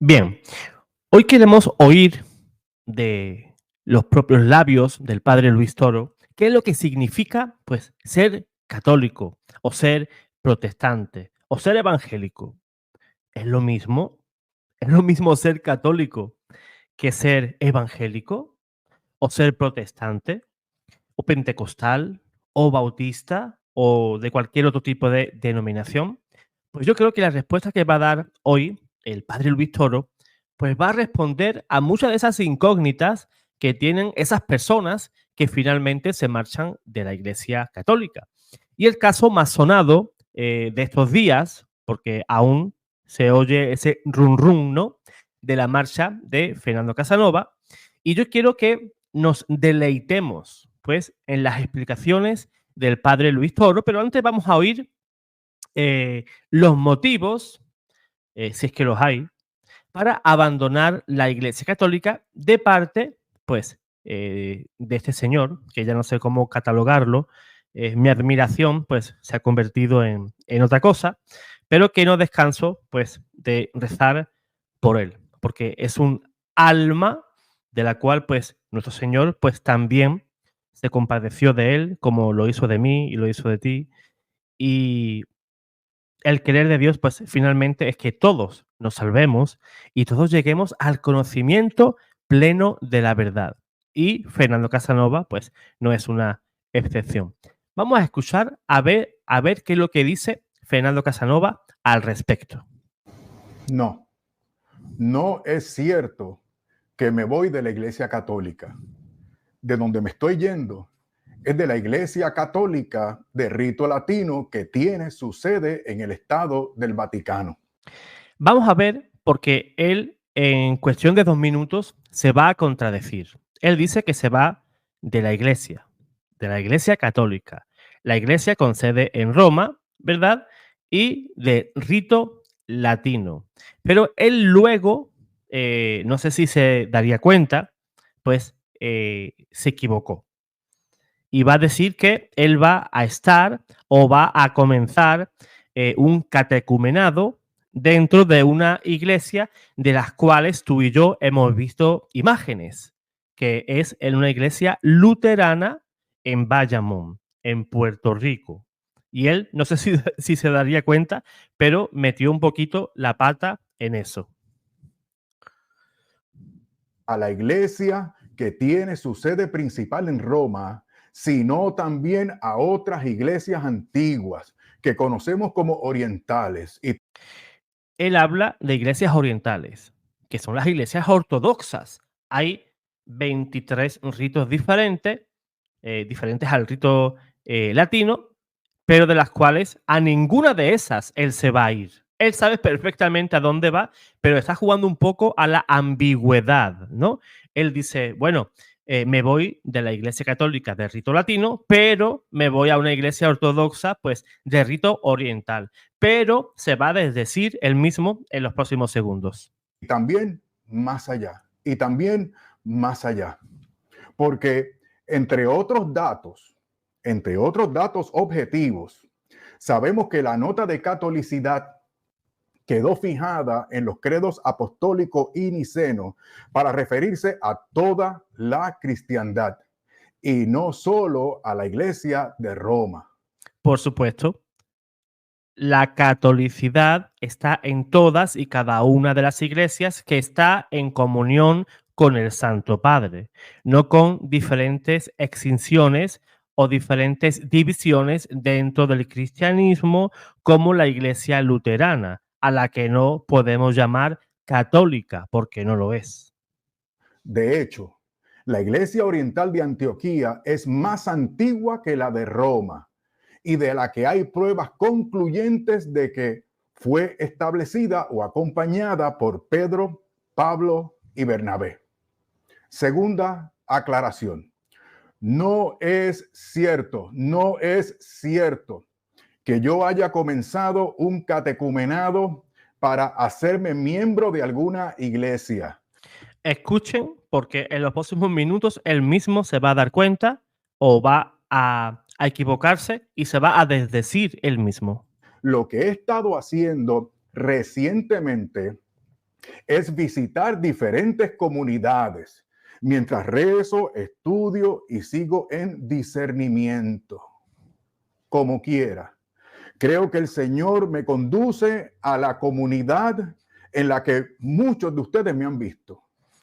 Bien, hoy queremos oír de los propios labios del padre Luis Toro qué es lo que significa, pues, ser católico o ser protestante o ser evangélico. ¿Es lo mismo? ¿Es lo mismo ser católico que ser evangélico o ser protestante o pentecostal o bautista o de cualquier otro tipo de denominación? Pues yo creo que la respuesta que va a dar hoy el padre Luis Toro, pues va a responder a muchas de esas incógnitas que tienen esas personas que finalmente se marchan de la Iglesia Católica. Y el caso más sonado de estos días, porque aún se oye ese rum rum, ¿no? De la marcha de Fernando Casanova. Y yo quiero que nos deleitemos, pues, en las explicaciones del padre Luis Toro, pero antes vamos a oír los motivos, si es que los hay, para abandonar la Iglesia Católica de parte, pues, de este señor, que ya no sé cómo catalogarlo. Mi admiración, pues, se ha convertido en otra cosa, pero que no descanso, pues, de rezar por él, porque es un alma de la cual, pues, nuestro Señor, pues, también se compadeció de él, como lo hizo de mí y lo hizo de ti. Y el querer de Dios, pues finalmente es que todos nos salvemos y todos lleguemos al conocimiento pleno de la verdad. Y Fernando Casanova, pues no es una excepción. Vamos a escuchar a ver qué es lo que dice Fernando Casanova al respecto. No, no es cierto que me voy de la Iglesia Católica. De donde me estoy yendo es de la Iglesia Católica de rito latino que tiene su sede en el Estado del Vaticano. Vamos a ver porque él en cuestión de 2 minutos se va a contradecir. Él dice que se va de la Iglesia Católica, la Iglesia con sede en Roma, ¿verdad? Y de rito latino. Pero él luego, no sé si se daría cuenta, pues se equivocó. Y va a decir que él va a estar o va a comenzar un catecumenado dentro de una iglesia de las cuales tú y yo hemos visto imágenes, que es en una iglesia luterana en Bayamón, en Puerto Rico. Y él, no sé si, si se daría cuenta, pero metió un poquito la pata en eso. A la iglesia que tiene su sede principal en Roma, sino también a otras iglesias antiguas que conocemos como orientales. Y Él habla de iglesias orientales, que son las iglesias ortodoxas. Hay 23 ritos diferentes, diferentes al rito latino, pero de las cuales a ninguna de esas él se va a ir. Él sabe perfectamente a dónde va, pero está jugando un poco a la ambigüedad, ¿no? Él dice, bueno, me voy de la iglesia católica de rito latino, pero me voy a una iglesia ortodoxa, pues, de rito oriental. Pero se va a desdecir él mismo en los próximos segundos. también más allá, y también más allá. Porque entre otros datos objetivos, sabemos que la nota de catolicidad quedó fijada en los credos apostólico y niceno para referirse a toda la cristiandad y no solo a la iglesia de Roma. Por supuesto, la catolicidad está en todas y cada una de las iglesias que está en comunión con el Santo Padre, no con diferentes extinciones o diferentes divisiones dentro del cristianismo, como la iglesia luterana, a la que no podemos llamar católica, porque no lo es. De hecho, la iglesia oriental de Antioquía es más antigua que la de Roma y de la que hay pruebas concluyentes de que fue establecida o acompañada por Pedro, Pablo y Bernabé. Segunda aclaración. No es cierto que yo haya comenzado un catecumenado para hacerme miembro de alguna iglesia. Escuchen, porque en los próximos minutos él mismo se va a dar cuenta o va a equivocarse y se va a desdecir él mismo. Lo que he estado haciendo recientemente es visitar diferentes comunidades mientras rezo, estudio y sigo en discernimiento. Como quiera, creo que el Señor me conduce a la comunidad en la que muchos de ustedes me han visto.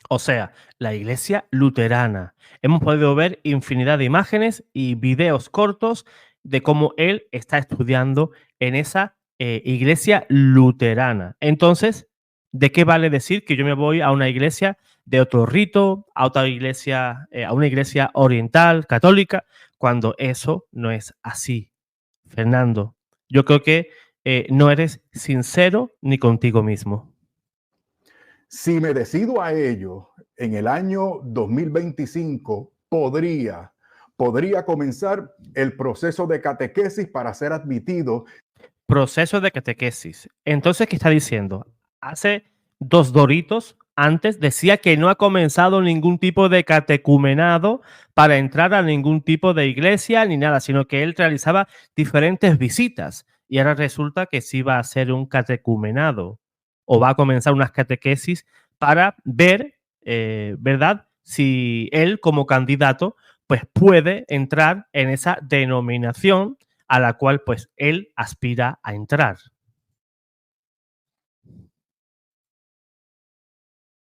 O sea, la iglesia luterana. Hemos podido ver infinidad de imágenes y videos cortos de cómo él está estudiando en esa iglesia luterana. Entonces, ¿de qué vale decir que yo me voy a una iglesia de otro rito, a otra iglesia, a una iglesia oriental, católica, cuando eso no es así? Fernando, yo creo que no eres sincero ni contigo mismo. Si me decido a ello en el año 2025, podría comenzar el proceso de catequesis para ser admitido. Proceso de catequesis. Entonces, ¿qué está diciendo? Hace 2 doritos antes decía que no ha comenzado ningún tipo de catecumenado para entrar a ningún tipo de iglesia ni nada, sino que él realizaba diferentes visitas. Y ahora resulta que sí va a ser un catecumenado o va a comenzar unas catequesis para ver, ¿verdad? Si él como candidato pues puede entrar en esa denominación a la cual pues él aspira a entrar.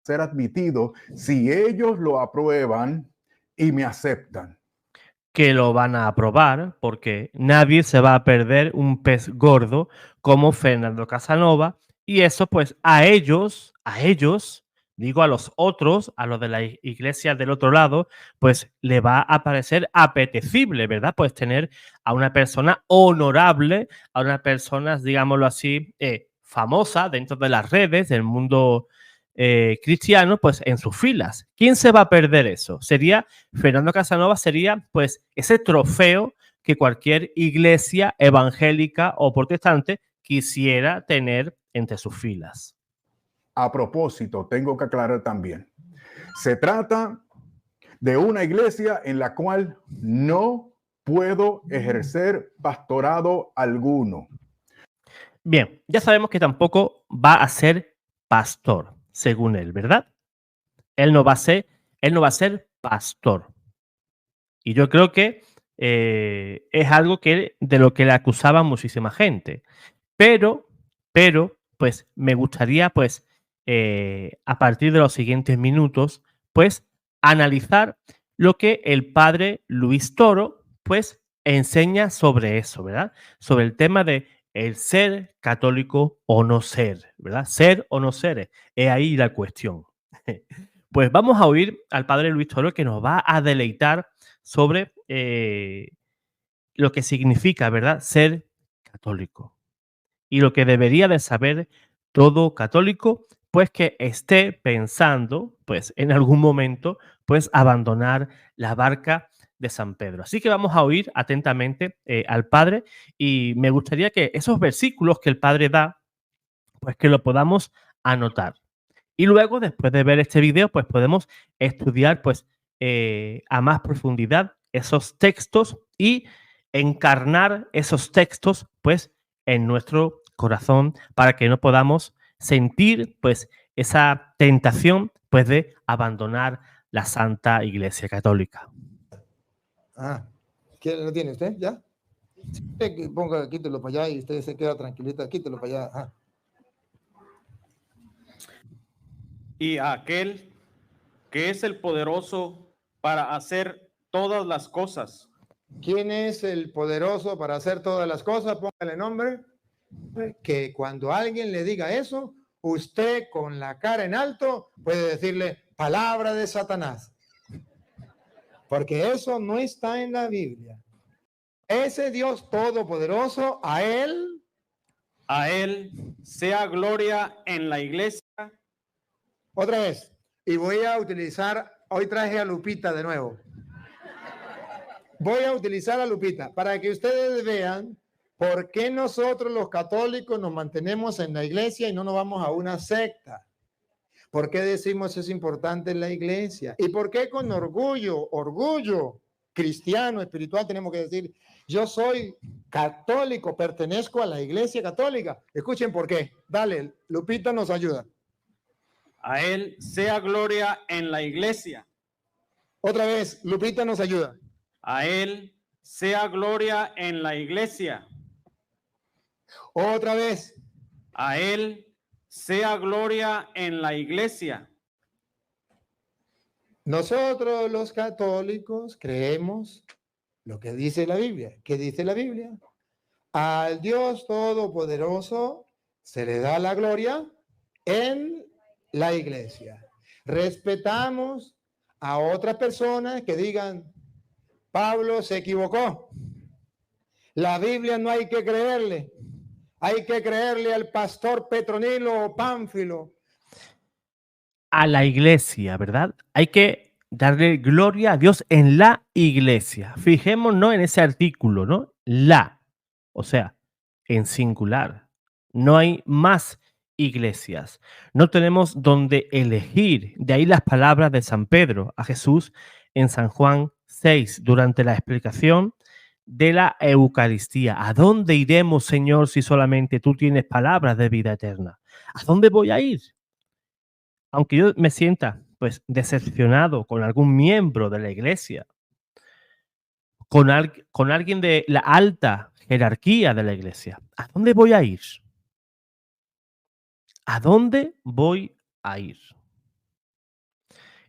Ser admitido si ellos lo aprueban y me aceptan. Que lo van a aprobar porque nadie se va a perder un pez gordo como Fernando Casanova y eso pues a ellos, digo a los otros, a los de la iglesia del otro lado, pues le va a parecer apetecible, ¿verdad? Pues tener a una persona honorable, a una persona, digámoslo así, famosa dentro de las redes del mundo cristiano, pues en sus filas. ¿Quién se va a perder eso? Sería Fernando Casanova, sería pues ese trofeo que cualquier iglesia evangélica o protestante quisiera tener entre sus filas. A propósito, tengo que aclarar también, se trata de una iglesia en la cual no puedo ejercer pastorado alguno. Bien, ya sabemos que tampoco va a ser pastor, según él, ¿verdad? Él no va a ser pastor. Y yo creo que es algo que de lo que le acusaba muchísima gente. Pero, pues me gustaría, pues, a partir de los siguientes minutos, pues, analizar lo que el padre Luis Toro, pues, enseña sobre eso, ¿verdad? Sobre el tema de el ser católico o no ser, ¿verdad? Ser o no ser, es ahí la cuestión. Pues vamos a oír al padre Luis Toro que nos va a deleitar sobre lo que significa, ¿verdad? Ser católico y lo que debería de saber todo católico, pues que esté pensando, pues en algún momento, pues abandonar la barca de San Pedro. Así que vamos a oír atentamente al Padre y me gustaría que esos versículos que el Padre da, pues que lo podamos anotar. Y luego, después de ver este video, pues podemos estudiar pues a más profundidad esos textos y encarnar esos textos pues en nuestro corazón para que no podamos sentir pues esa tentación pues de abandonar la Santa Iglesia Católica. ¿Quién lo tiene usted? ¿Ya? Ponga, quítelo para allá y usted se queda tranquilita, quítelo para allá. Y a aquel que es el poderoso para hacer todas las cosas. ¿Quién es el poderoso para hacer todas las cosas? Póngale nombre. Que cuando alguien le diga eso, usted con la cara en alto puede decirle palabra de Satanás. Porque eso no está en la Biblia. Ese Dios todopoderoso, a él sea gloria en la iglesia. Otra vez. Y voy a utilizar, hoy traje a Lupita de nuevo. Voy a utilizar a Lupita para que ustedes vean por qué nosotros los católicos nos mantenemos en la iglesia y no nos vamos a una secta. ¿Por qué decimos es importante la iglesia? ¿Y por qué con orgullo cristiano, espiritual, tenemos que decir, yo soy católico, pertenezco a la iglesia católica? Escuchen por qué. Dale, Lupita nos ayuda. A Él sea gloria en la iglesia. Otra vez, Lupita nos ayuda. A Él sea gloria en la iglesia. Otra vez, A Él sea gloria en la iglesia. nosotros los católicos creemos lo que dice la Biblia. ¿Qué dice la Biblia? Al Dios Todopoderoso se le da la gloria en la iglesia. Respetamos a otras personas que digan, Pablo se equivocó. La Biblia no hay que creerle. Hay que creerle al pastor Petronilo o Pánfilo. A la iglesia, ¿verdad? Hay que darle gloria a Dios en la iglesia. Fijémonos en ese artículo, ¿no? La, o sea, en singular. No hay más iglesias. No tenemos donde elegir. De ahí las palabras de San Pedro a Jesús en San Juan 6, durante la explicación de la Eucaristía. ¿A dónde iremos, Señor, si solamente tú tienes palabras de vida eterna? ¿A dónde voy a ir? Aunque yo me sienta pues decepcionado con algún miembro de la iglesia, con alguien de la alta jerarquía de la iglesia, ¿a dónde voy a ir? ¿A dónde voy a ir?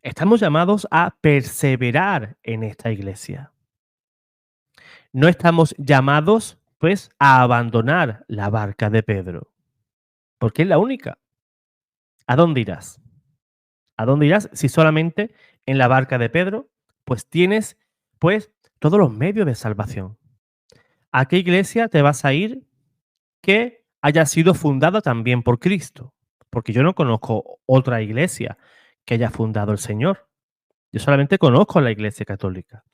Estamos llamados a perseverar en esta iglesia. No estamos llamados pues a abandonar la barca de Pedro, porque es la única. ¿A dónde irás? ¿A dónde irás si solamente en la barca de Pedro pues tienes pues todos los medios de salvación? ¿A qué iglesia te vas a ir que haya sido fundada también por Cristo? Porque yo no conozco otra iglesia que haya fundado el Señor. Yo solamente conozco la iglesia católica.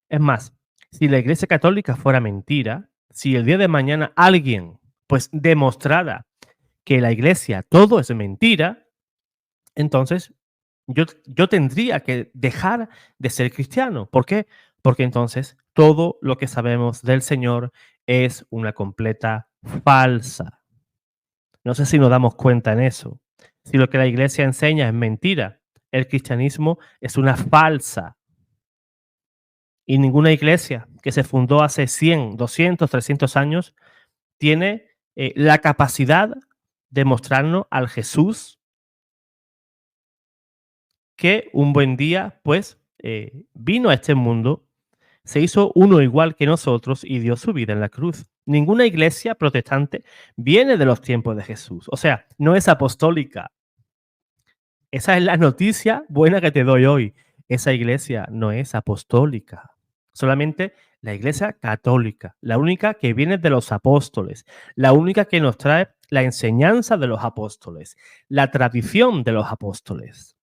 Es más, si la iglesia católica fuera mentira, si el día de mañana alguien pues demostrara que la iglesia todo es mentira, entonces yo tendría que dejar de ser cristiano. ¿Por qué? Porque entonces todo lo que sabemos del Señor es una completa falsa. No sé si nos damos cuenta en eso. Si lo que la iglesia enseña es mentira, el cristianismo es una falsa. Y ninguna iglesia que se fundó hace 100, 200, 300 años tiene la capacidad de mostrarnos al Jesús que un buen día, pues, vino a este mundo, se hizo uno igual que nosotros y dio su vida en la cruz. Ninguna iglesia protestante viene de los tiempos de Jesús. O sea, no es apostólica. Esa es la noticia buena que te doy hoy. Esa iglesia no es apostólica. Solamente la iglesia católica, la única que viene de los apóstoles, la única que nos trae la enseñanza de los apóstoles, la tradición de los apóstoles.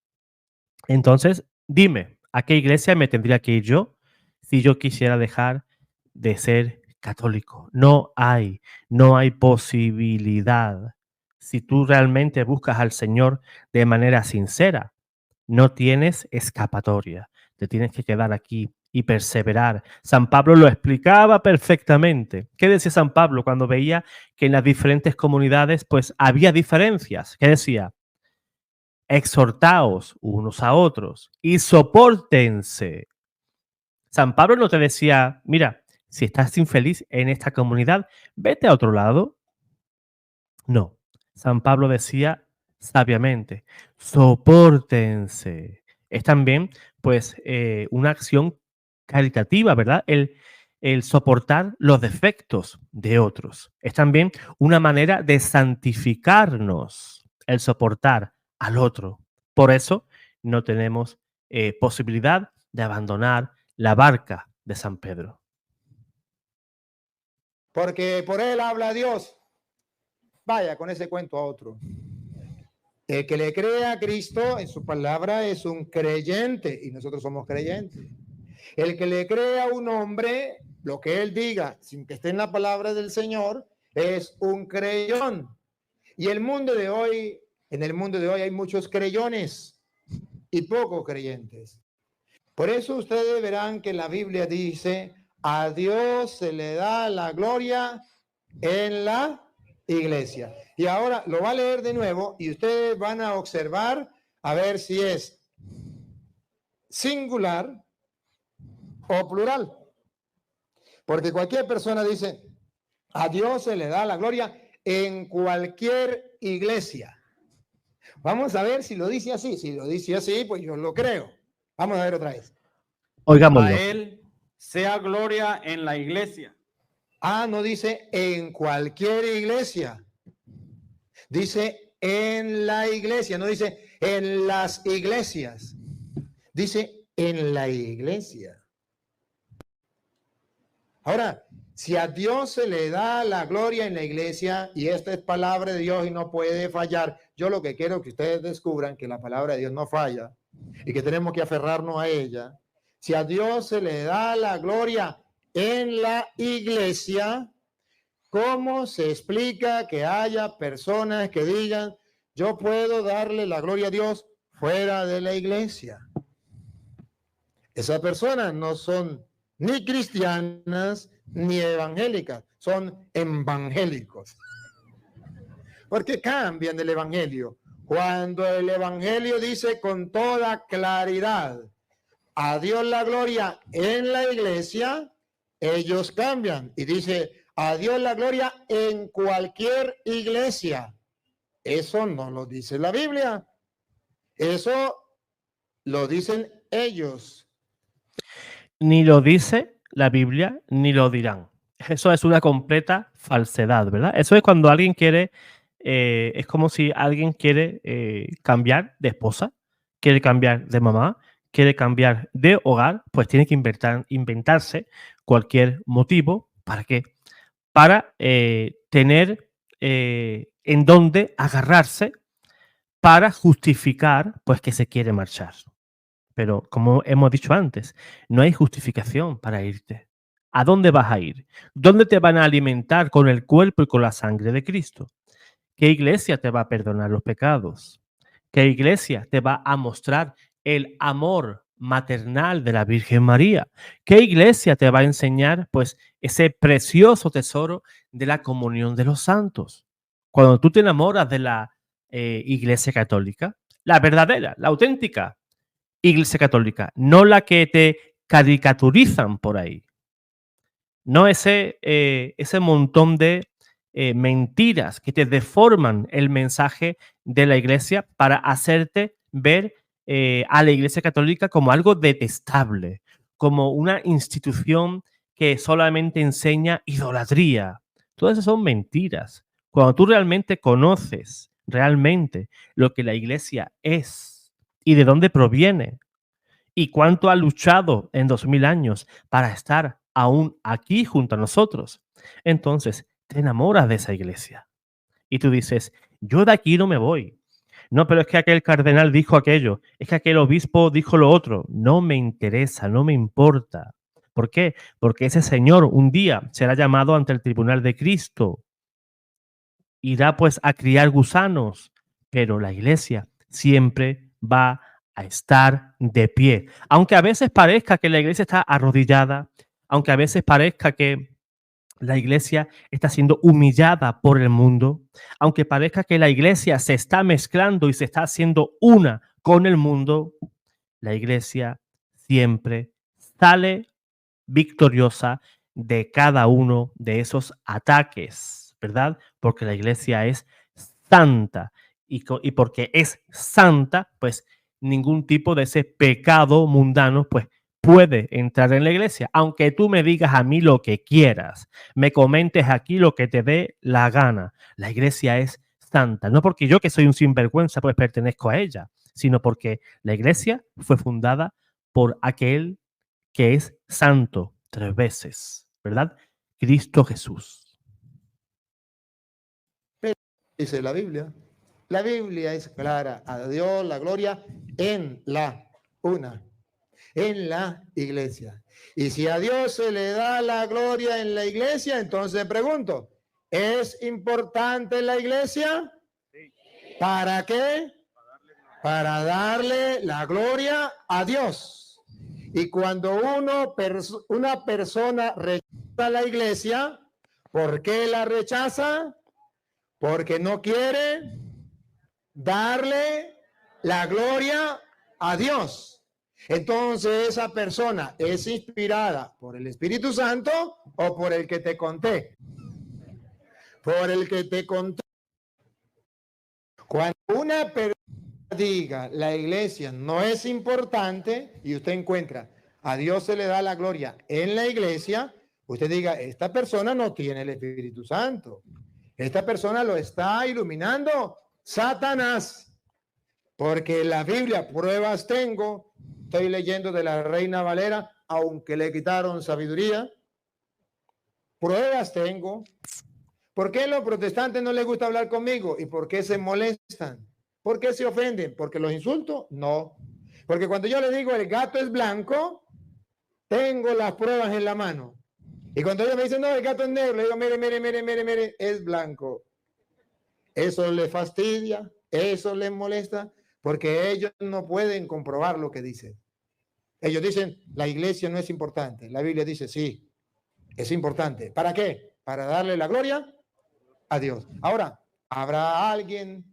Entonces, dime, ¿a qué iglesia me tendría que ir yo si yo quisiera dejar de ser católico? No hay posibilidad. Si tú realmente buscas al Señor de manera sincera, no tienes escapatoria. Te tienes que quedar aquí y perseverar. San Pablo lo explicaba perfectamente. ¿Qué decía San Pablo cuando veía que en las diferentes comunidades pues había diferencias? ¿Qué decía? Exhortaos unos a otros y sopórtense. San Pablo no te decía, mira, si estás infeliz en esta comunidad, vete a otro lado. No, San Pablo decía sabiamente, sopórtense. Es también, pues, una acción caritativa, ¿verdad? El soportar los defectos de otros. Es también una manera de santificarnos, el soportar al otro. Por eso no tenemos posibilidad de abandonar la barca de San Pedro. Porque por él habla Dios. Vaya con ese cuento a otro. El que le cree a Cristo en su palabra es un creyente y nosotros somos creyentes. El que le cree a un hombre, lo que él diga, sin que esté en la palabra del Señor, es un creyón. Y en el mundo de hoy hay muchos creyones y pocos creyentes. Por eso ustedes verán que la Biblia dice, a Dios se le da la gloria en la iglesia. Y ahora lo va a leer de nuevo y ustedes van a observar a ver si es singular o plural. Porque cualquier persona dice, a Dios se le da la gloria en cualquier iglesia. Vamos a ver si lo dice así. Si lo dice así, pues yo lo creo. Vamos a ver otra vez. Oigámoslo. A él sea gloria en la iglesia. Ah, no dice en cualquier iglesia. Dice en la iglesia, no dice en las iglesias. Dice en la iglesia. Ahora, si a Dios se le da la gloria en la iglesia, y esta es palabra de Dios y no puede fallar, yo lo que quiero es que ustedes descubran que la palabra de Dios no falla y que tenemos que aferrarnos a ella. Si a Dios se le da la gloria en la iglesia, ¿cómo se explica que haya personas que digan, yo puedo darle la gloria a Dios fuera de la iglesia? Esas personas no son ni cristianas ni evangélicas, son evangélicos. Porque cambian del evangelio. Cuando el evangelio dice con toda claridad, a Dios la gloria en la iglesia, ellos cambian y dice, a Dios la gloria en cualquier iglesia. Eso no lo dice la Biblia. Eso lo dicen ellos. Ni lo dice la Biblia, ni lo dirán. Eso es una completa falsedad, ¿verdad? Eso es cuando alguien quiere, es como si alguien quiere cambiar de esposa, quiere cambiar de mamá, quiere cambiar de hogar, pues tiene que inventarse cualquier motivo. ¿Para qué? Para tener en dónde agarrarse para justificar pues que se quiere marchar. Pero como hemos dicho antes, no hay justificación para irte. ¿A dónde vas a ir? ¿Dónde te van a alimentar con el cuerpo y con la sangre de Cristo? ¿Qué iglesia te va a perdonar los pecados? ¿Qué iglesia te va a mostrar el amor maternal de la Virgen María? ¿Qué iglesia te va a enseñar pues ese precioso tesoro de la comunión de los santos? Cuando tú te enamoras de la iglesia católica, la verdadera, la auténtica iglesia católica, no la que te caricaturizan por ahí, no ese montón de mentiras que te deforman el mensaje de la iglesia para hacerte ver a la iglesia católica como algo detestable, como una institución que solamente enseña idolatría. Todas esas son mentiras. Cuando tú realmente conoces realmente lo que la iglesia es y de dónde proviene y cuánto ha luchado en 2000 años para estar aún aquí junto a nosotros, entonces te enamoras de esa iglesia. Y tú dices, yo de aquí no me voy. No, pero es que aquel cardenal dijo aquello, es que aquel obispo dijo lo otro. No me interesa, no me importa. ¿Por qué? Porque ese señor un día será llamado ante el tribunal de Cristo. Irá pues a criar gusanos, pero la iglesia siempre va a estar de pie. Aunque a veces parezca que la iglesia está arrodillada, aunque a veces parezca que la iglesia está siendo humillada por el mundo, aunque parezca que la iglesia se está mezclando y se está haciendo una con el mundo, la iglesia siempre sale victoriosa de cada uno de esos ataques, ¿verdad? Porque la iglesia es santa y porque es santa, pues ningún tipo de ese pecado mundano, pues puede entrar en la iglesia, aunque tú me digas a mí lo que quieras, me comentes aquí lo que te dé la gana. La iglesia es santa, no porque yo que soy un sinvergüenza pues pertenezco a ella, sino porque la iglesia fue fundada por aquel que es santo 3 veces, ¿verdad? Cristo Jesús. Dice la Biblia. La Biblia es clara. A Dios la gloria en la iglesia. Y si a Dios se le da la gloria en la iglesia, entonces pregunto, ¿es importante la iglesia? ¿Para qué? Para darle la gloria a Dios. Y cuando una persona rechaza la iglesia, ¿por qué la rechaza? Porque no quiere darle la gloria a Dios. Entonces, ¿esa persona es inspirada por el Espíritu Santo o por el que te conté? Por el que te conté. Cuando una persona diga la iglesia no es importante y usted encuentra a Dios se le da la gloria en la iglesia, usted diga, esta persona no tiene el Espíritu Santo. Esta persona lo está iluminando Satanás. Porque en la Biblia, pruebas tengo, estoy leyendo de la Reina Valera, aunque le quitaron sabiduría, pruebas tengo. ¿Por qué a los protestantes no les gusta hablar conmigo? ¿Y por qué se molestan? ¿Por qué se ofenden? ¿Porque los insulto? No. Porque cuando yo les digo el gato es blanco, tengo las pruebas en la mano. Y cuando ellos me dicen, no, el gato es negro, le digo, mire, es blanco. Eso les fastidia, eso les molesta, porque ellos no pueden comprobar lo que dicen. Ellos dicen, la iglesia no es importante. La Biblia dice, sí, es importante. ¿Para qué? Para darle la gloria a Dios. Ahora, ¿habrá alguien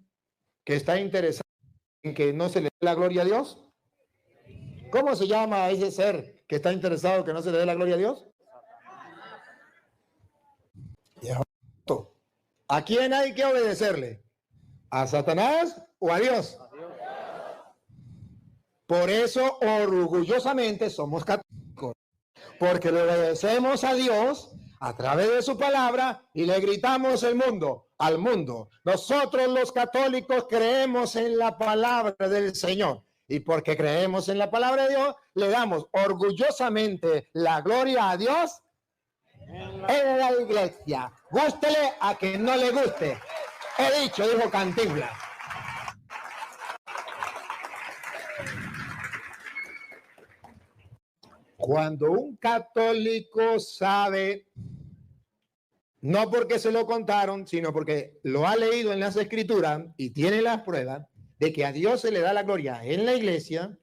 que está interesado en que no se le dé la gloria a Dios? ¿Cómo se llama a ese ser que está interesado en que no se le dé la gloria a Dios? ¿A quién hay que obedecerle? ¿A Satanás o a Dios? Por eso orgullosamente somos católicos, porque le obedecemos a Dios a través de su palabra y le gritamos al mundo. Nosotros los católicos creemos en la palabra del Señor y porque creemos en la palabra de Dios le damos orgullosamente la gloria a Dios en la iglesia. Gústele a quien no le guste. He dicho, dijo Cantinflas. Cuando un católico sabe, no porque se lo contaron, sino porque lo ha leído en las escrituras y tiene las pruebas de que a Dios se le da la gloria en la iglesia,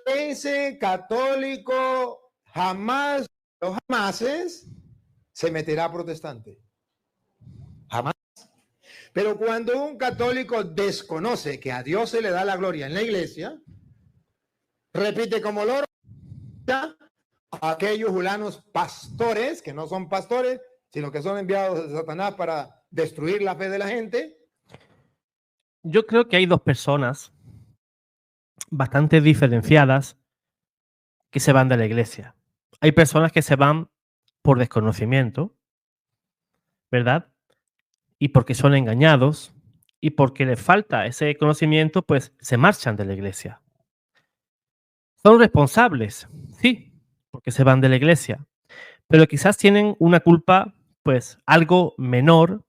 ese católico jamás, los jamases, se meterá protestante. Jamás. Pero cuando un católico desconoce que a Dios se le da la gloria en la iglesia, repite como loro a aquellos julanos pastores, que no son pastores, sino que son enviados de Satanás para destruir la fe de la gente. Yo creo que hay dos personas bastante diferenciadas que se van de la iglesia. Hay personas que se van por desconocimiento, ¿verdad? Y porque son engañados y porque les falta ese conocimiento, pues se marchan de la iglesia. Son responsables, sí, porque se van de la iglesia, pero quizás tienen una culpa, pues, algo menor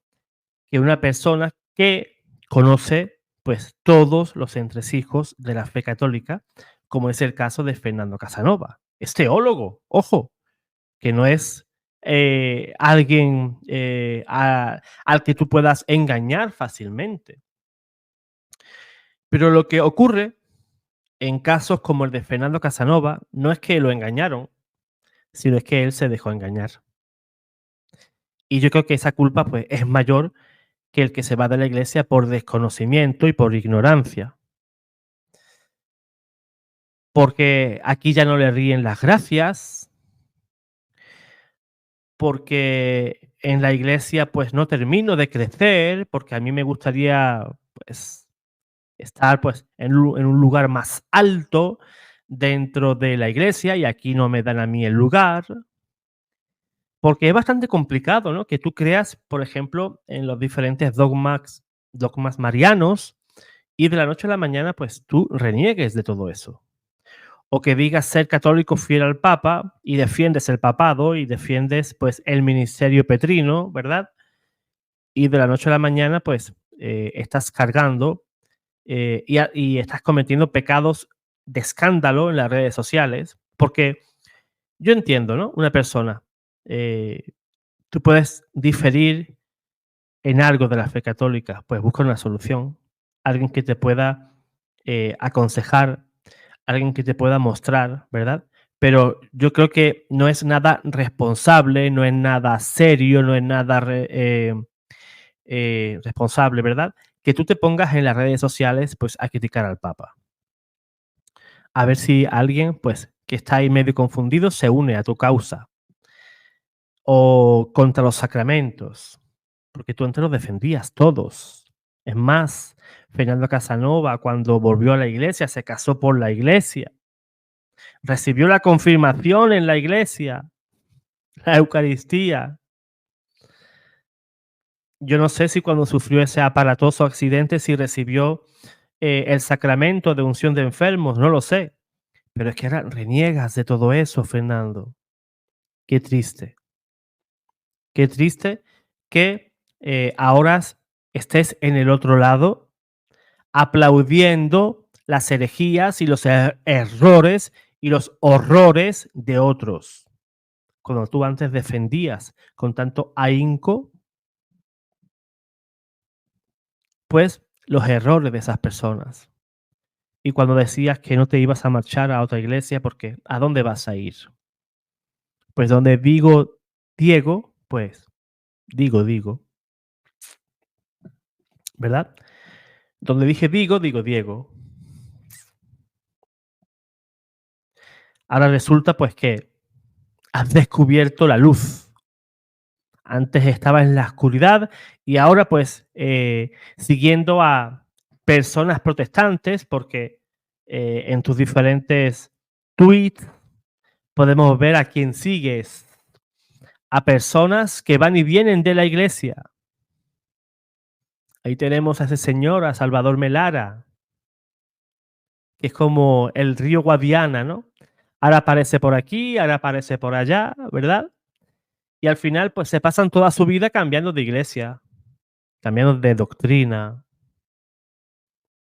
que una persona que conoce, pues, todos los entresijos de la fe católica, como es el caso de Fernando Casanova. Es teólogo, ojo, que no es alguien al que tú puedas engañar fácilmente. Pero lo que ocurre en casos como el de Fernando Casanova no es que lo engañaron, sino es que él se dejó engañar. Y yo creo que esa culpa, pues, es mayor que el que se va de la iglesia por desconocimiento y por ignorancia. Porque aquí ya no le ríen las gracias, porque en la iglesia, pues, no termino de crecer, porque a mí me gustaría, pues, estar, pues, en un lugar más alto dentro de la iglesia y aquí no me dan a mí el lugar. Porque es bastante complicado, ¿no? Que tú creas, por ejemplo, en los diferentes dogmas marianos y de la noche a la mañana, pues tú reniegues de todo eso. O que digas ser católico fiel al Papa y defiendes el papado y defiendes, pues, el ministerio petrino, ¿verdad? Y de la noche a la mañana, pues, estás cargando y estás cometiendo pecados de escándalo en las redes sociales. Porque yo entiendo, ¿no? Una persona, tú puedes diferir en algo de la fe católica, pues busca una solución, alguien que te pueda aconsejar, alguien que te pueda mostrar, ¿verdad? Pero yo creo que no es nada responsable, no es nada serio, no es nada responsable, ¿verdad? Que tú te pongas en las redes sociales pues a criticar al Papa. A ver si alguien pues que está ahí medio confundido se une a tu causa. O contra los sacramentos, porque tú antes los defendías todos. Es más, Fernando Casanova cuando volvió a la iglesia se casó por la iglesia. Recibió la confirmación en la iglesia, la Eucaristía. Yo no sé si cuando sufrió ese aparatoso accidente, si recibió el sacramento de unción de enfermos, no lo sé. Pero es que ahora reniegas de todo eso, Fernando. Qué triste. Qué triste que ahora estés en el otro lado aplaudiendo las herejías y los errores y los horrores de otros. Cuando tú antes defendías con tanto ahínco, pues los errores de esas personas. Y cuando decías que no te ibas a marchar a otra iglesia, porque ¿a dónde vas a ir? Pues donde digo Diego, pues digo, ¿verdad? Donde dije digo Diego. Ahora resulta pues que has descubierto la luz. Antes estaba en la oscuridad y ahora pues siguiendo a personas protestantes, porque en tus diferentes tweets podemos ver a quién sigues, a personas que van y vienen de la iglesia. Ahí tenemos a ese señor, a Salvador Melara, que es como el río Guadiana, ¿no? Ahora aparece por aquí, ahora aparece por allá, ¿verdad? Y al final, pues se pasan toda su vida cambiando de iglesia, cambiando de doctrina,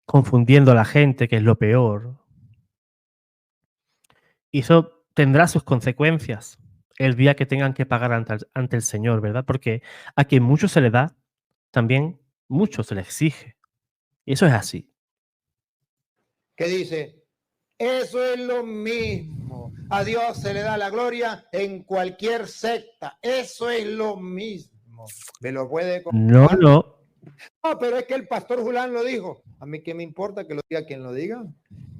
confundiendo a la gente, que es lo peor. Y eso tendrá sus consecuencias el día que tengan que pagar ante el Señor, ¿verdad? Porque a quien mucho se le da, también mucho se le exige. Y eso es así. Que dice, eso es lo mismo. A Dios se le da la gloria en cualquier secta. Eso es lo mismo. ¿Me lo puede comprobar? No. No, pero es que el pastor Julán lo dijo. A mí qué me importa que lo diga quien lo diga.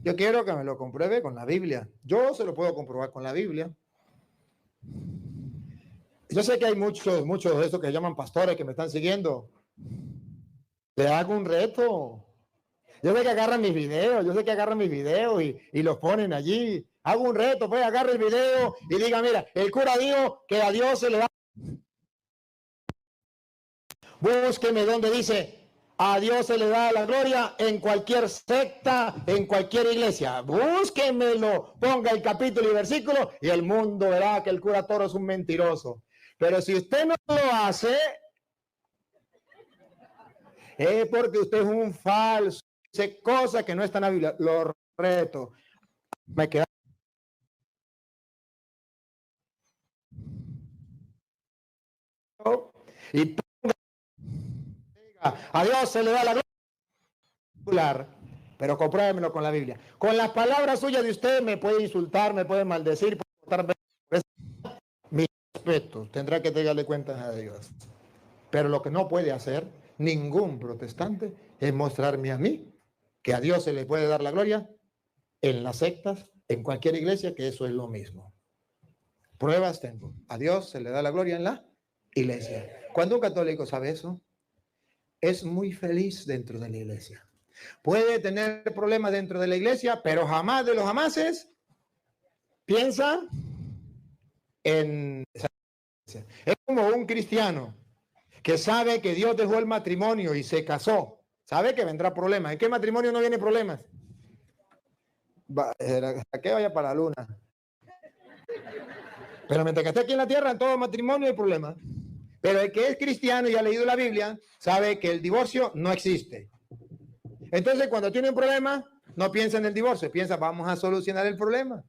Yo quiero que me lo compruebe con la Biblia. Yo se lo puedo comprobar con la Biblia. Yo sé que hay muchos de esos que llaman pastores que me están siguiendo. Le hago un reto. Yo sé que agarran mis videos, y los ponen allí. Hago un reto, pues agarra el video y diga, mira, el cura dijo que a Dios se le da. Búsqueme donde dice, a Dios se le da la gloria en cualquier secta, en cualquier iglesia. Búsquemelo, ponga el capítulo y versículo y el mundo verá que el cura Toro es un mentiroso. Pero si usted no lo hace, es porque usted es un falso. Dice cosas que no están en la Biblia. Lo reto. Me queda. Y ponga, a Dios se le da la gloria, pero compruébemelo con la Biblia. Con las palabras suyas de usted me puede insultar, me puede maldecir, puede botar mi respeto. Tendrá que darle cuentas a Dios. Pero lo que no puede hacer ningún protestante es mostrarme a mí que a Dios se le puede dar la gloria en las sectas, en cualquier iglesia, que eso es lo mismo. Pruebas tengo. A Dios se le da la gloria en la iglesia. Cuando un católico sabe eso, es muy feliz dentro de la iglesia. Puede tener problemas dentro de la iglesia, pero jamás de los jamases piensa en esa iglesia. Es como un cristiano que sabe que Dios dejó el matrimonio y se casó. Sabe que vendrá problemas. ¿En qué matrimonio no viene problemas? ¿A qué vaya para la luna? Pero mientras que esté aquí en la tierra, en todo matrimonio hay problemas. Pero el que es cristiano y ha leído la Biblia, sabe que el divorcio no existe. Entonces, cuando tiene un problema, no piensa en el divorcio, piensa, vamos a solucionar el problema.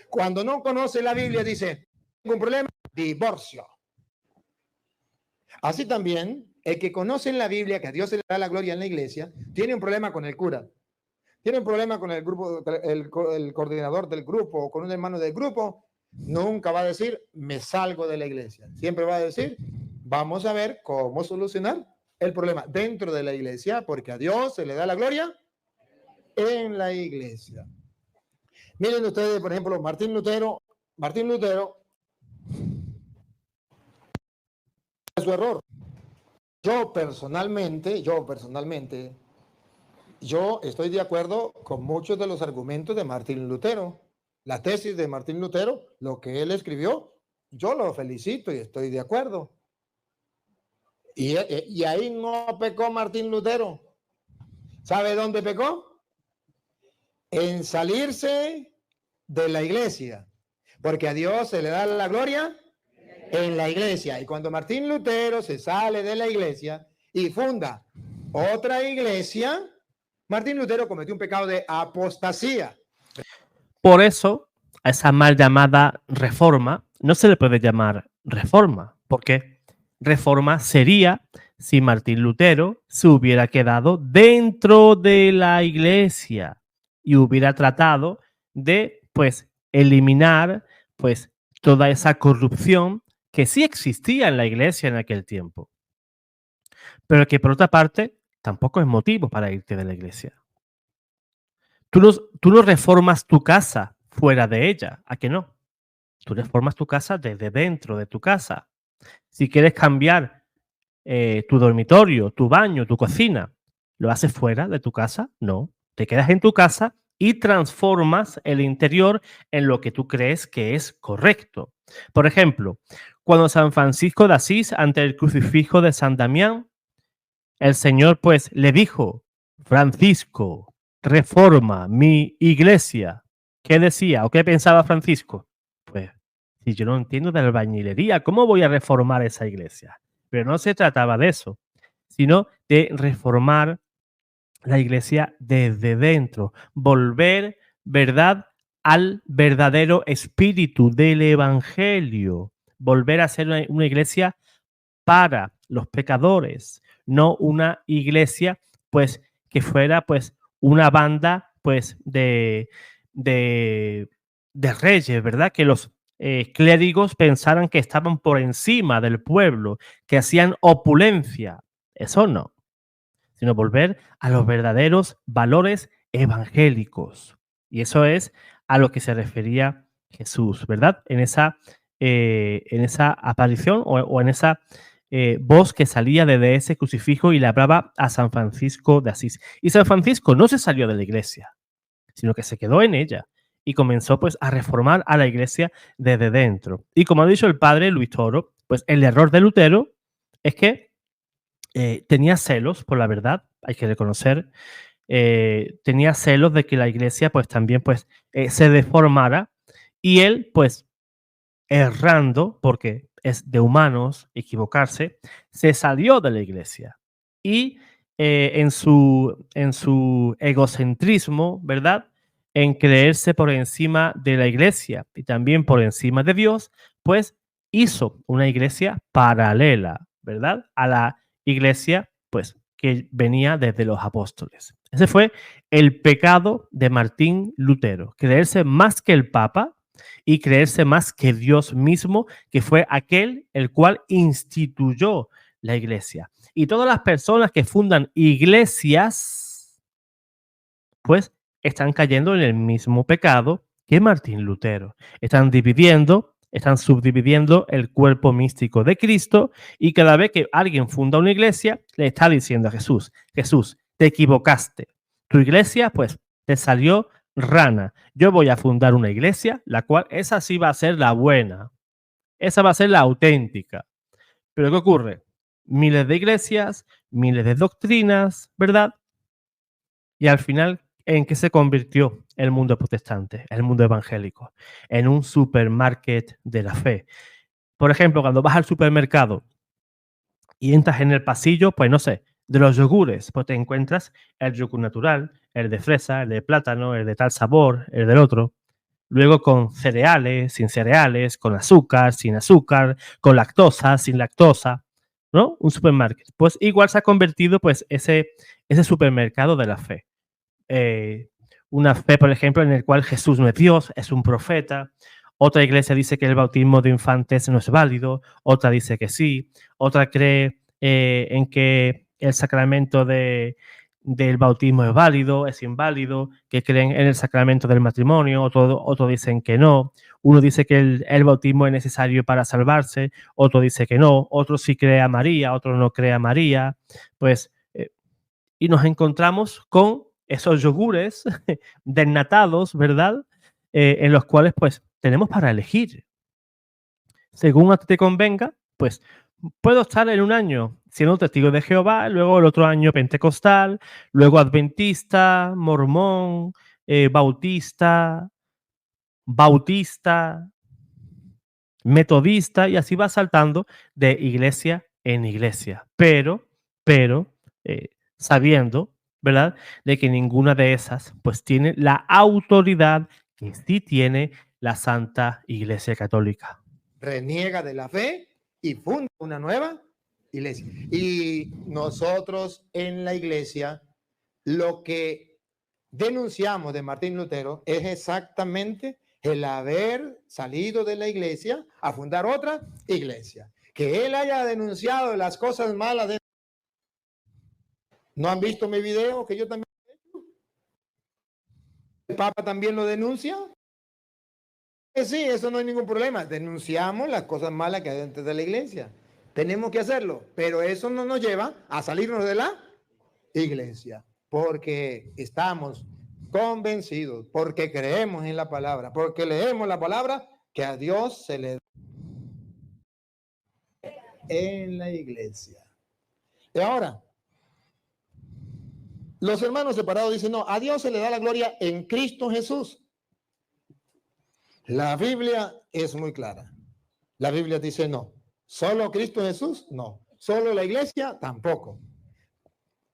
Cuando no conoce la Biblia, dice, tengo un problema, divorcio. Así también, el que conoce en la Biblia que a Dios se le da la gloria en la iglesia, tiene un problema con el cura. Tiene un problema con el grupo, el coordinador del grupo o con un hermano del grupo, nunca va a decir, me salgo de la iglesia. Siempre va a decir, vamos a ver cómo solucionar el problema dentro de la iglesia, porque a Dios se le da la gloria en la iglesia. Miren ustedes, por ejemplo, Martín Lutero, su error. Yo personalmente, yo estoy de acuerdo con muchos de los argumentos de Martín Lutero. La tesis de Martín Lutero, lo que él escribió, yo lo felicito y estoy de acuerdo. Y ahí no pecó Martín Lutero. ¿Sabe dónde pecó? En salirse de la iglesia. Porque a Dios se le da la gloria en la iglesia. Y cuando Martín Lutero se sale de la iglesia y funda otra iglesia, Martín Lutero cometió un pecado de apostasía. Por eso, a esa mal llamada reforma no se le puede llamar reforma, porque reforma sería si Martín Lutero se hubiera quedado dentro de la iglesia y hubiera tratado de, pues, eliminar, pues, toda esa corrupción que sí existía en la iglesia en aquel tiempo, pero que por otra parte tampoco es motivo para irte de la iglesia. Tú no reformas tu casa fuera de ella, ¿a que no? Tú reformas tu casa desde dentro de tu casa. Si quieres cambiar tu dormitorio, tu baño, tu cocina, ¿lo haces fuera de tu casa? No. Te quedas en tu casa y transformas el interior en lo que tú crees que es correcto. Por ejemplo, cuando San Francisco de Asís, ante el crucifijo de San Damián, el Señor pues le dijo: Francisco, reforma mi iglesia. ¿Qué decía o qué pensaba Francisco? Pues, si yo no entiendo de albañilería, ¿cómo voy a reformar esa iglesia? Pero no se trataba de eso, sino de reformar la iglesia desde dentro, volver, ¿verdad?, al verdadero espíritu del evangelio, volver a ser una iglesia para los pecadores, no una iglesia pues que fuera pues una banda pues de reyes, ¿verdad? Que los clérigos pensaran que estaban por encima del pueblo, que hacían opulencia. Eso no, sino volver a los verdaderos valores evangélicos. Y eso es a lo que se refería Jesús, ¿verdad? En esa aparición o en esa voz que salía desde ese crucifijo y le hablaba a San Francisco de Asís. Y San Francisco no se salió de la iglesia, sino que se quedó en ella y comenzó pues a reformar a la iglesia desde dentro. Y como ha dicho el padre Luis Toro, pues el error de Lutero es que tenía celos por la verdad, hay que reconocer, tenía celos de que la iglesia pues también pues se deformara, y él pues errando, porque es de humanos equivocarse, se salió de la iglesia y en su egocentrismo, ¿verdad?, en creerse por encima de la iglesia y también por encima de Dios, pues hizo una iglesia paralela, ¿verdad?, a la iglesia pues que venía desde los apóstoles. Ese fue el pecado de Martín Lutero, creerse más que el Papa y creerse más que Dios mismo, que fue aquel el cual instituyó la iglesia. Y todas las personas que fundan iglesias, pues están cayendo en el mismo pecado que Martín Lutero. Están subdividiendo el cuerpo místico de Cristo, y cada vez que alguien funda una iglesia, le está diciendo a Jesús: Jesús, te equivocaste. Tu iglesia, pues, te salió rana. Yo voy a fundar una iglesia, la cual esa sí va a ser la buena. Esa va a ser la auténtica. Pero ¿qué ocurre? Miles de iglesias, miles de doctrinas, ¿verdad? Y al final, ¿en qué se convirtió el mundo protestante, el mundo evangélico? En un supermarket de la fe. Por ejemplo, cuando vas al supermercado y entras en el pasillo, pues no sé, de los yogures, pues te encuentras el yogur natural, el de fresa, el de plátano, el de tal sabor, el del otro. Luego con cereales, sin cereales, con azúcar, sin azúcar, con lactosa, sin lactosa, ¿no? Un supermarket. Pues igual se ha convertido pues ese supermercado de la fe. Una fe, por ejemplo, en el cual Jesús no es Dios, es un profeta, Otra iglesia dice que el bautismo de infantes no es válido, otra dice que sí, otra cree en que el sacramento del bautismo es válido, es inválido, que creen en el sacramento del matrimonio, otro dicen que no. Uno dice que el bautismo es necesario para salvarse, otro dice que no, otro sí cree a María, otro no cree a María. Pues, y nos encontramos con esos yogures desnatados, ¿verdad? En los cuales pues tenemos para elegir. Según a ti te convenga, pues puedo estar en un año siendo testigo de Jehová, luego el otro año pentecostal, luego adventista, mormón, bautista, metodista, y así va saltando de iglesia en iglesia. Pero, sabiendo, ¿verdad?, de que ninguna de esas pues tiene la autoridad que sí tiene la Santa Iglesia Católica. Reniega de la fe y funda una nueva iglesia. Y nosotros en la iglesia lo que denunciamos de Martín Lutero es exactamente el haber salido de la iglesia a fundar otra iglesia. Que él haya denunciado las cosas malas de... ¿No han visto mi video que yo también he hecho? ¿El Papa también lo denuncia? Sí, eso no hay ningún problema. Denunciamos las cosas malas que hay dentro de la iglesia. Tenemos que hacerlo, pero eso no nos lleva a salirnos de la iglesia, porque estamos convencidos, porque creemos en la palabra, porque leemos la palabra, que a Dios se le da en la iglesia. Y ahora, los hermanos separados dicen, no, a Dios se le da la gloria en Cristo Jesús. La Biblia es muy clara. La Biblia dice no. ¿Solo Cristo Jesús? No. ¿Solo la iglesia? Tampoco.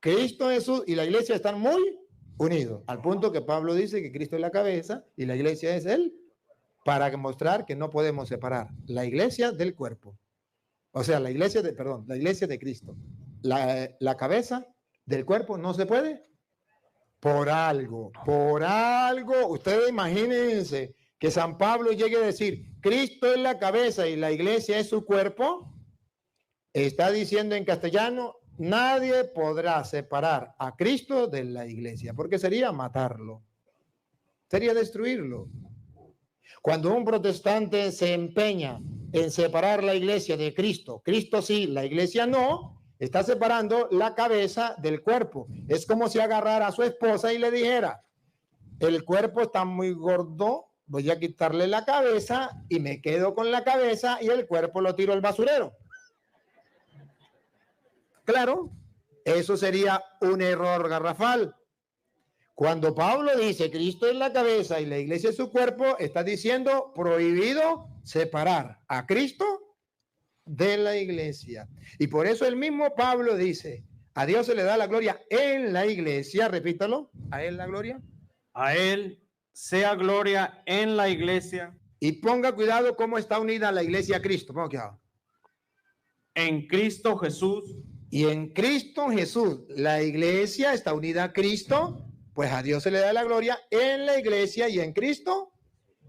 Cristo Jesús y la iglesia están muy unidos, al punto que Pablo dice que Cristo es la cabeza y la iglesia es él, para mostrar que no podemos separar la iglesia del cuerpo. O sea, la iglesia de Cristo. La cabeza del cuerpo no se puede. Por algo. Ustedes imagínense que San Pablo llegue a decir, Cristo es la cabeza y la iglesia es su cuerpo. Está diciendo en castellano, nadie podrá separar a Cristo de la iglesia, porque sería matarlo, sería destruirlo. Cuando un protestante se empeña en separar la iglesia de Cristo, Cristo sí, la iglesia no, está separando la cabeza del cuerpo. Es como si agarrara a su esposa y le dijera, el cuerpo está muy gordo, voy a quitarle la cabeza y me quedo con la cabeza y el cuerpo lo tiro al basurero. Claro, eso sería un error garrafal. Cuando Pablo dice Cristo es la cabeza y la iglesia es su cuerpo, está diciendo prohibido separar a Cristo de la iglesia. Y por eso el mismo Pablo dice, a Dios se le da la gloria en la iglesia, repítalo, a él la gloria. A él sea gloria en la iglesia. Y ponga cuidado cómo está unida la iglesia a Cristo. Ponga cuidado. En Cristo Jesús. Y en Cristo Jesús, la iglesia está unida a Cristo, pues a Dios se le da la gloria en la iglesia y en Cristo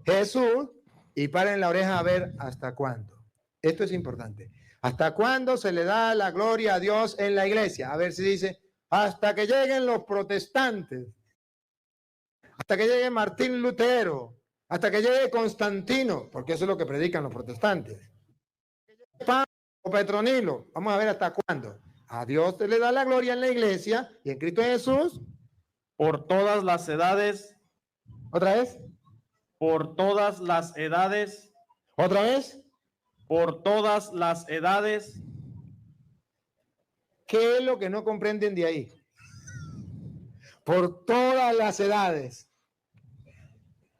Jesús. Y paren la oreja a ver hasta cuándo. Esto es importante. ¿Hasta cuándo se le da la gloria a Dios en la iglesia? A ver si dice, hasta que lleguen los protestantes, hasta que llegue Martín Lutero, hasta que llegue Constantino, porque eso es lo que predican los protestantes. Pablo o Petronilo, vamos a ver hasta cuándo. A Dios se le da la gloria en la iglesia y en Cristo Jesús. Por todas las edades. ¿Otra vez? Por todas las edades. ¿Otra vez? Por todas las edades. ¿Qué es lo que no comprenden de ahí? Por todas las edades.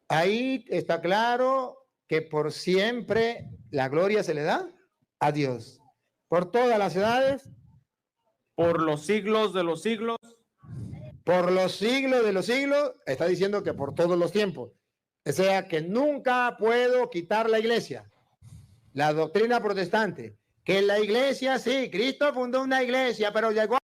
Ahí está claro que por siempre la gloria se le da a Dios. Por todas las edades. Por los siglos de los siglos. Por los siglos de los siglos. Está diciendo que por todos los tiempos. O sea que nunca puedo quitar la iglesia. La doctrina protestante. Que la iglesia, sí, Cristo fundó una iglesia, pero llegó a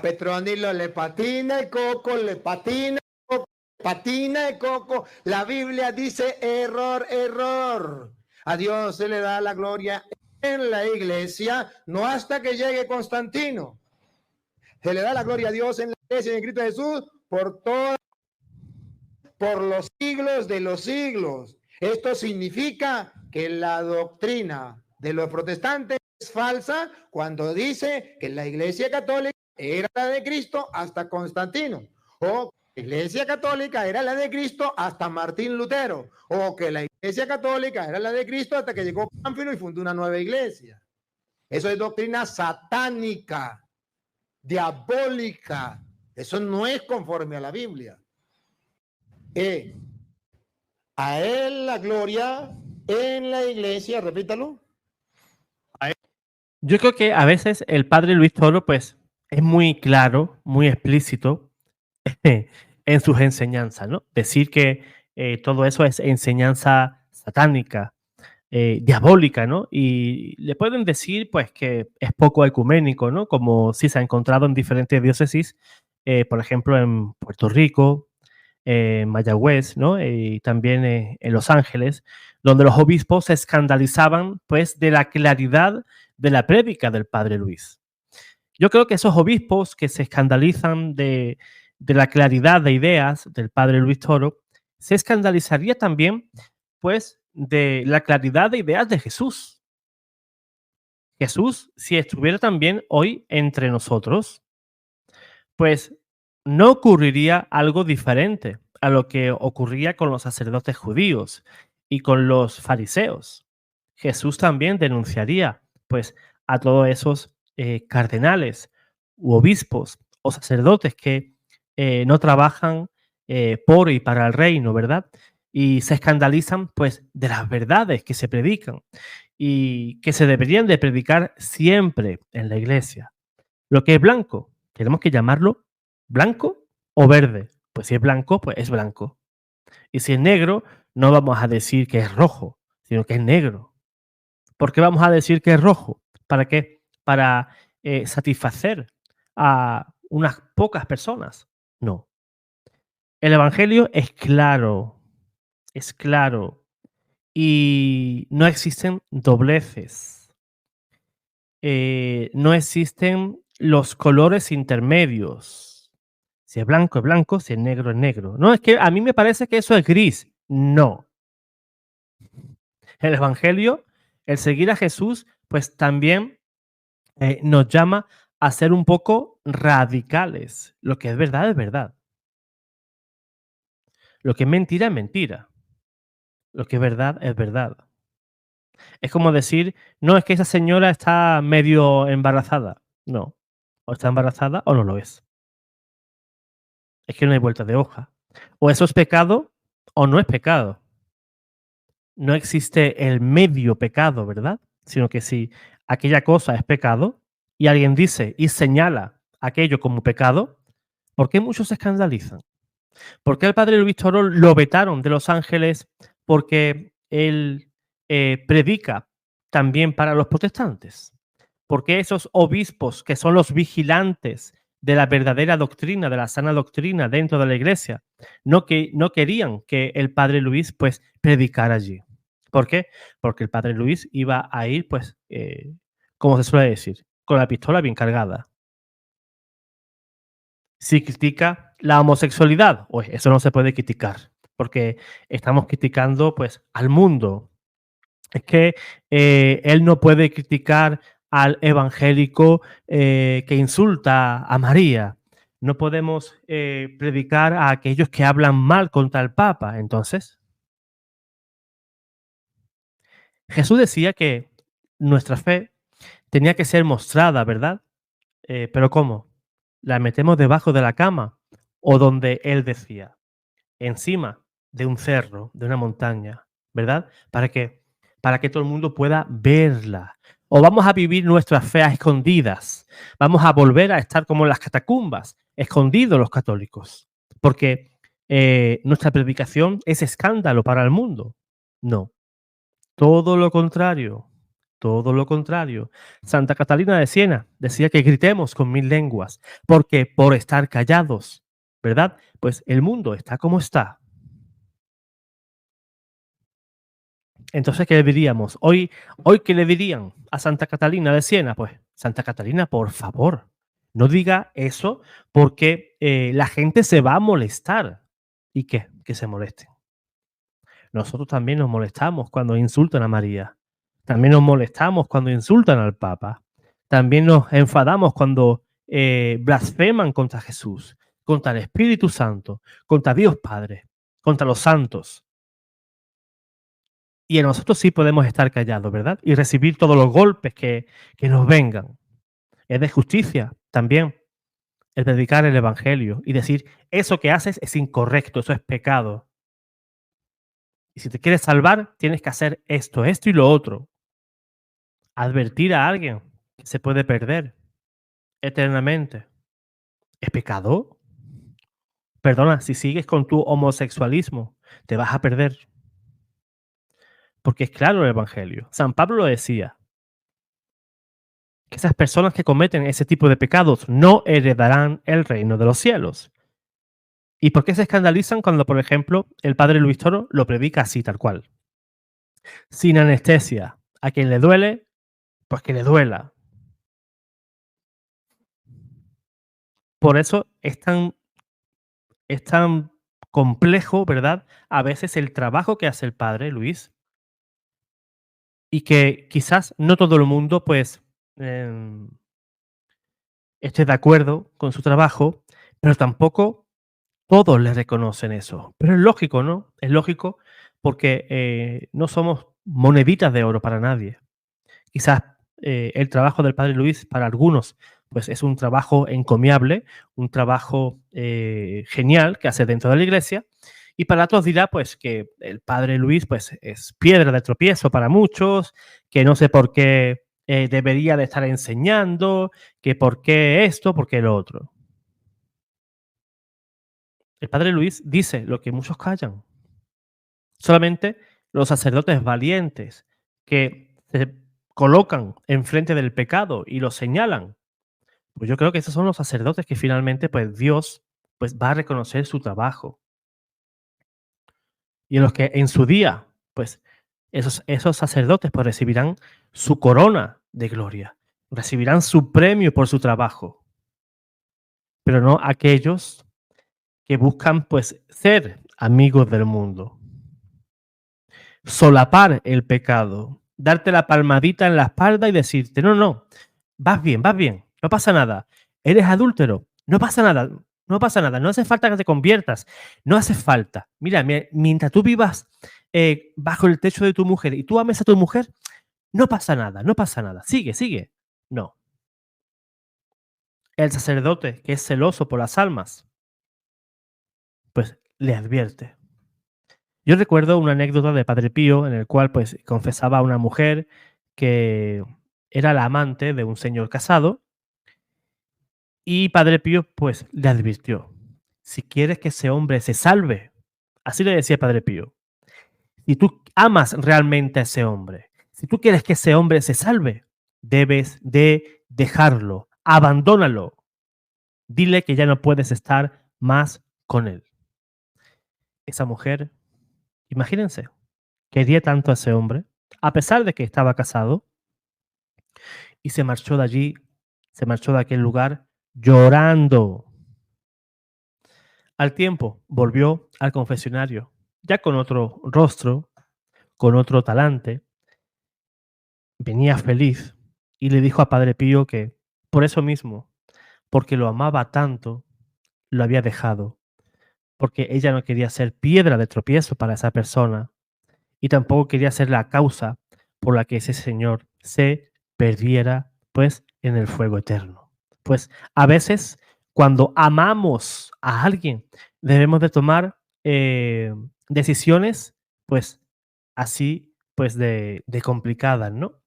Petronilo le patina el coco, le patina el coco, patina de coco, la Biblia dice error, error. A Dios se le da la gloria en la iglesia, no hasta que llegue Constantino. Se le da la gloria a Dios en la iglesia en Cristo Jesús por los siglos de los siglos. Esto significa que la doctrina de los protestantes es falsa cuando dice que la iglesia católica era la de Cristo hasta Constantino, o la iglesia católica era la de Cristo hasta Martín Lutero, o que la iglesia católica era la de Cristo hasta que llegó Pánfilo y fundó una nueva iglesia. Eso es doctrina satánica, diabólica. Eso no es conforme a la Biblia. A él la gloria en la iglesia, repítalo. Yo creo que a veces el padre Luis Toro, pues, es muy claro, muy explícito en sus enseñanzas, ¿no? Decir que todo eso es enseñanza satánica, diabólica, ¿no? Y le pueden decir, pues, que es poco ecuménico, ¿no? Como si se ha encontrado en diferentes diócesis, por ejemplo, en Puerto Rico, Mayagüez, ¿no? Y también en Los Ángeles, donde los obispos se escandalizaban, pues, de la claridad de la prédica del padre Luis. Yo creo que esos obispos que se escandalizan de la claridad de ideas del padre Luis Toro, se escandalizaría también, pues, de la claridad de ideas de Jesús. Jesús, si estuviera también hoy entre nosotros, pues no ocurriría algo diferente a lo que ocurría con los sacerdotes judíos y con los fariseos. Jesús también denunciaría, pues, a todos esos cardenales u obispos o sacerdotes que no trabajan por y para el reino, ¿verdad? Y se escandalizan, pues, de las verdades que se predican y que se deberían de predicar siempre en la iglesia. Lo que es blanco, tenemos que llamarlo blanco o verde. Pues si es blanco, pues es blanco. Y si es negro, no vamos a decir que es rojo, sino que es negro. ¿Por qué vamos a decir que es rojo? ¿Para qué? Para satisfacer a unas pocas personas. No. El Evangelio es claro y no existen dobleces. No existen los colores intermedios. Si es blanco, si es negro. No, es que a mí me parece que eso es gris. No. El Evangelio, el seguir a Jesús, pues también nos llama a ser un poco radicales. Lo que es verdad es verdad. Lo que es mentira. Lo que es verdad es verdad. Es como decir, no, es que esa señora está medio embarazada. No. O está embarazada o no lo es. Es que no hay vuelta de hoja. O eso es pecado o no es pecado. No existe el medio pecado, ¿verdad? Sino que si aquella cosa es pecado y alguien dice y señala aquello como pecado, ¿por qué muchos se escandalizan? ¿Por qué al padre Luis Toro lo vetaron de Los Ángeles? Porque él predica también para los protestantes. ¿Por qué esos obispos que son los vigilantes de la verdadera doctrina, de la sana doctrina dentro de la iglesia, no querían que el padre Luis pues predicara allí? ¿Por qué? Porque el padre Luis iba a ir, pues, como se suele decir, con la pistola bien cargada. Si critica la homosexualidad, pues eso no se puede criticar, porque estamos criticando, pues, al mundo. Es que él no puede criticar al evangélico que insulta a María. No podemos predicar a aquellos que hablan mal contra el Papa. Entonces, Jesús decía que nuestra fe tenía que ser mostrada, ¿verdad? Pero ¿cómo? ¿La metemos debajo de la cama? ¿O donde él decía? Encima de un cerro, de una montaña, ¿verdad? ¿Para qué? Para que todo el mundo pueda verla. O vamos a vivir nuestra fe a escondidas. Vamos a volver a estar como en las catacumbas, escondidos los católicos. Porque nuestra predicación es escándalo para el mundo. No. Todo lo contrario. Todo lo contrario. Santa Catalina de Siena decía que gritemos con 1000 lenguas, porque por estar callados ¿verdad? Pues el mundo está como está. Entonces, ¿qué le diríamos? Hoy ¿qué le dirían a Santa Catalina de Siena? Pues, Santa Catalina, por favor, no diga eso porque la gente se va a molestar. ¿Y qué? Que se molesten. Nosotros también nos molestamos cuando insultan a María. También nos molestamos cuando insultan al Papa. También nos enfadamos cuando blasfeman contra Jesús, contra el Espíritu Santo, contra Dios Padre, contra los santos. Y en nosotros sí podemos estar callados, ¿verdad? Y recibir todos los golpes que nos vengan. Es de justicia también el predicar el Evangelio y decir, eso que haces es incorrecto, eso es pecado. Y si te quieres salvar, tienes que hacer esto y lo otro. Advertir a alguien que se puede perder eternamente. ¿Es pecado? Perdona, si sigues con tu homosexualismo, te vas a perder. Porque es claro el Evangelio. San Pablo lo decía, que esas personas que cometen ese tipo de pecados no heredarán el reino de los cielos. ¿Y por qué se escandalizan cuando, por ejemplo, el padre Luis Toro lo predica así, tal cual? Sin anestesia. A quien le duele, pues que le duela. Por eso es tan complejo, ¿verdad? A veces el trabajo que hace el padre Luis y que quizás no todo el mundo, pues, esté de acuerdo con su trabajo, pero tampoco todos le reconocen eso. Pero es lógico, ¿no? Es lógico porque no somos moneditas de oro para nadie. Quizás el trabajo del padre Luis para algunos pues es un trabajo encomiable, un trabajo genial que hace dentro de la iglesia, y para otros dirá pues que el padre Luis pues es piedra de tropiezo para muchos, que no sé por qué debería de estar enseñando, que por qué esto, por qué lo otro. El padre Luis dice lo que muchos callan. Solamente los sacerdotes valientes que se colocan enfrente del pecado y lo señalan, pues yo creo que esos son los sacerdotes que finalmente pues Dios pues va a reconocer su trabajo. Y en los que en su día pues esos sacerdotes pues recibirán su corona de gloria, recibirán su premio por su trabajo, pero no aquellos que buscan pues ser amigos del mundo, solapar el pecado, darte la palmadita en la espalda y decirte, no, no, vas bien, no pasa nada, eres adúltero, no pasa nada, no pasa nada, no hace falta que te conviertas, no hace falta. Mira, mientras tú vivas bajo el techo de tu mujer y tú ames a tu mujer, no pasa nada, no pasa nada, sigue, sigue. No. El sacerdote que es celoso por las almas, pues le advierte. Yo recuerdo una anécdota de Padre Pío en el cual pues confesaba a una mujer que era la amante de un señor casado y Padre Pío pues le advirtió, si quieres que ese hombre se salve, así le decía Padre Pío, si tú amas realmente a ese hombre, si tú quieres que ese hombre se salve, debes de dejarlo, abandónalo, dile que ya no puedes estar más con él. Esa mujer, imagínense, quería tanto a ese hombre, a pesar de que estaba casado, y se marchó de allí, se marchó de aquel lugar llorando. Al tiempo volvió al confesionario, ya con otro rostro, con otro talante, venía feliz y le dijo a Padre Pío que por eso mismo, porque lo amaba tanto, lo había dejado, porque ella no quería ser piedra de tropiezo para esa persona y tampoco quería ser la causa por la que ese señor se perdiera pues en el fuego eterno. Pues a veces cuando amamos a alguien debemos de tomar decisiones pues así pues de complicadas, ¿no?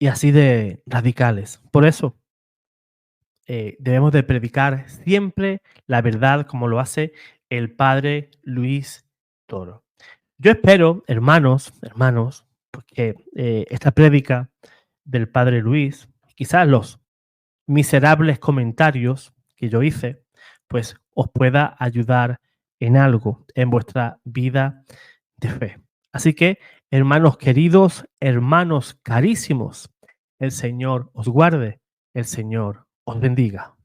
Y así de radicales. Por eso debemos de predicar siempre la verdad como lo hace el padre Luis Toro. Yo espero, hermanos, pues que esta prédica del padre Luis, quizás los miserables comentarios que yo hice, pues os pueda ayudar en algo en vuestra vida de fe. Así que, hermanos queridos, hermanos carísimos, el Señor os guarde, el Señor os bendiga.